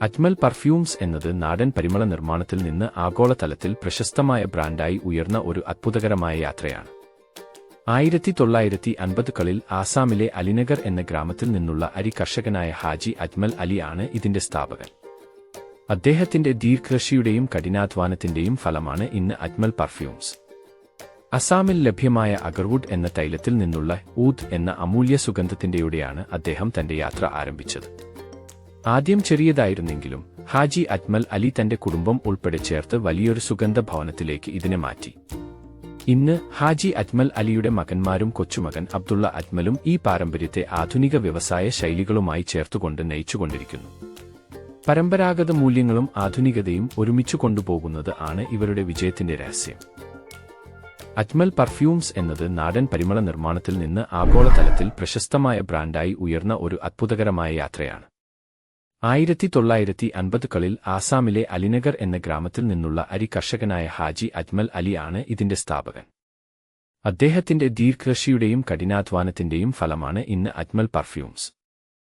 അജ്മൽ പർഫ്യൂംസ് എന്നത് നാടൻ പരിമള നിർമ്മാണത്തിൽ നിന്ന് ആഗോളതലത്തിൽ പ്രശസ്തമായ ബ്രാൻഡായി ഉയർന്ന ഒരു അത്ഭുതകരമായ യാത്രയാണ്. 1950കളിൽ ആസാമിലെ അലിനഗർ എന്ന ഗ്രാമത്തിൽ നിന്നുള്ള അരി കർഷകനായ ഹാജി അജ്മൽ അലി ആണ് ഇതിന്റെ സ്ഥാപകൻ. അദ്ദേഹത്തിന്റെ ദീർഘകൃഷിയുടെയും കഠിനാധ്വാനത്തിന്റെയും ഫലമാണ് ഇന്ന് അജ്മൽ പർഫ്യൂംസ്. അസാമിൽ ലഭ്യമായ അഗർവുഡ് എന്ന തൈലത്തിൽ നിന്നുള്ള ഊദ് എന്ന അമൂല്യ സുഗന്ധത്തിന്റെയൂടെയാണ് അദ്ദേഹം തന്റെ യാത്ര ആരംഭിച്ചത്. ആദ്യം ചെറിയതായിരുന്നെങ്കിലും ഹാജി അജ്മൽ അലി തന്റെ കുടുംബം ഉൾപ്പെടെ ചേർത്ത് വലിയൊരു സുഗന്ധ ഭവനത്തിലേക്ക് ഇതിനെ മാറ്റി. ഇന്ന് ഹാജി അജ്മൽ അലിയുടെ മകന്മാരും കൊച്ചുമകൻ അബ്ദുള്ള അജ്മലും ഈ പാരമ്പര്യത്തെ ആധുനിക വ്യവസായ ശൈലികളുമായി ചേർത്തുകൊണ്ട് നയിച്ചുകൊണ്ടിരിക്കുന്നു. പരമ്പരാഗത മൂല്യങ്ങളും ആധുനികതയും ഒരുമിച്ചു കൊണ്ടുപോകുന്നത് ആണ് ഇവരുടെ വിജയത്തിന്റെ രഹസ്യം. അജ്മൽ പർഫ്യൂംസ് എന്നത് നാടൻ പരിമള നിർമ്മാണത്തിൽ നിന്ന് ആഗോളതലത്തിൽ പ്രശസ്തമായ ബ്രാൻഡായി ഉയർന്ന ഒരു അത്ഭുതകരമായ യാത്രയാണ്. 1950കളിൽ ആസാമിലെ അലിനഗർ എന്ന ഗ്രാമത്തിൽ നിന്നുള്ള അരി കർഷകനായ ഹാജി അജ്മൽ അലി ആണ് ഇതിന്റെ സ്ഥാപകൻ. അദ്ദേഹത്തിന്റെ ദീർഘകൃഷിയുടെയും കഠിനാധ്വാനത്തിന്റെയും ഫലമാണ് ഇന്ന് അജ്മൽ പർഫ്യൂംസ്.